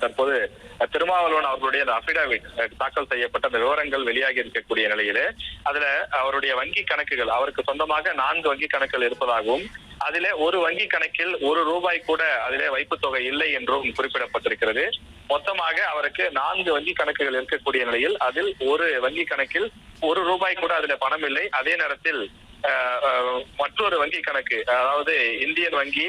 தற்போது திருமாவளவன் அவர்களுடைய அந்த அபிடாவிட் தாக்கல் செய்யப்பட்ட அந்த விவரங்கள் வெளியாகி இருக்கக்கூடிய நிலையிலே அதுல அவருடைய வங்கி கணக்குகள் அவருக்கு சொந்தமாக 4 வங்கி கணக்குகள் இருப்பதாகவும் அதிலே ஒரு வங்கி கணக்கில் ₹1 கூட அதிலே வைப்பு தொகை இல்லை என்றும் குறிப்பிடப்பட்டிருக்கிறது. மொத்தமாக அவருக்கு 4 வங்கி கணக்குகள் இருக்கக்கூடிய நிலையில் அதில் ஒரு வங்கி கணக்கில் ₹1 கூட அதுல பணம் இல்லை. அதே நேரத்தில் மற்றொரு வங்கி கணக்கு, அதாவது இந்தியன் வங்கி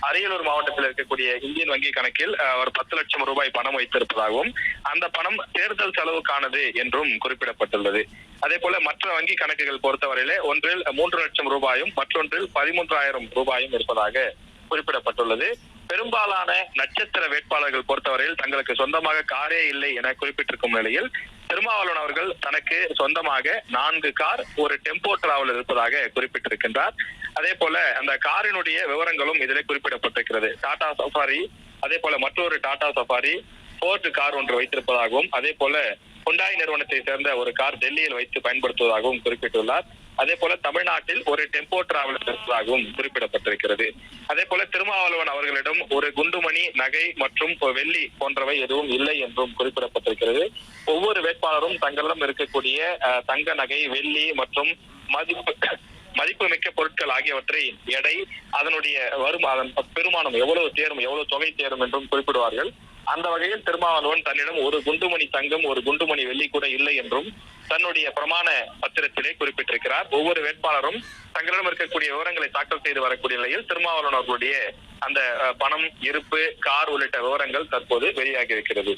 அரியலூர் மாவட்டத்தில் இருக்கக்கூடிய இந்தியன் வங்கி கணக்கில் ஒரு ₹10 லட்சம் பணம் வைத்திருப்பதாகவும் அந்த பணம் தேர்தல் செலவுக்கானது என்றும் குறிப்பிடப்பட்டுள்ளது. அதே போல மற்ற வங்கி கணக்குகள் பொறுத்தவரையிலே ஒன்றில் ₹3 லட்சம் மற்றொன்றில் ₹13,000 இருப்பதாக குறிப்பிடப்பட்டுள்ளது. பெரும்பாலான நட்சத்திர வேட்பாளர்கள் பொறுத்தவரையில் தங்களுக்கு சொந்தமாக காரே இல்லை என குறிப்பிட்டிருக்கும் நிலையில் திருமாவளவன் அவர்கள் தனக்கு சொந்தமாக 4 கார், ஒரு டெம்போ டிராவலர் இருப்பதாக குறிப்பிட்டிருக்கின்றார். அதே போல அந்த காரினுடைய விவரங்களும் இதிலே குறிப்பிடப்பட்டிருக்கிறது. டாடா சஃபாரி, அதே போல மற்றொரு டாடா சஃபாரி, போர்ட் கார் ஒன்று வைத்திருப்பதாகவும் அதே போல ஹுண்டாய் நிறுவனத்தை சேர்ந்த ஒரு கார் டெல்லியில் வைத்து பயன்படுத்துவதாகவும் குறிப்பிட்டுள்ளார். அதே போல தமிழ்நாட்டில் ஒரு டெம்போ டிராவலர் இருப்பதாகவும் குறிப்பிடப்பட்டிருக்கிறது. அதே போல திருமாவளவன் அவர்களிடம் ஒரு குண்டுமணி, நகை மற்றும் வெள்ளி போன்றவை எதுவும் இல்லை என்றும் குறிப்பிடப்பட்டிருக்கிறது. ஒவ்வொரு வேட்பாளரும் தங்களிடம் இருக்கக்கூடிய தங்க நகை, வெள்ளி மற்றும் மதிப்புமிக்க பொருட்கள் ஆகியவற்றை எடை, அதனுடைய அதன் பெருமானம் எவ்வளவு தேரும், எவ்வளவு தொகை தேரும் என்றும் குறிப்பிடுவார்கள். அந்த வகையில் திருமாவளவன் தன்னிடம் ஒரு குண்டுமணி தங்கம், ஒரு குண்டுமணி வெள்ளி கூட இல்லை என்றும் தன்னுடைய பிரமாண பத்திரத்திலே குறிப்பிட்டிருக்கிறார். ஒவ்வொரு வேட்பாளரும் தங்களிடம் இருக்கக்கூடிய விவரங்களை தாக்கல் செய்து வரக்கூடிய நிலையில் திருமாவளவன் அவர்களுடைய அந்த பணம், இருப்பு, கார் உள்ளிட்ட விவரங்கள் தற்போது வெளியாகி இருக்கிறது.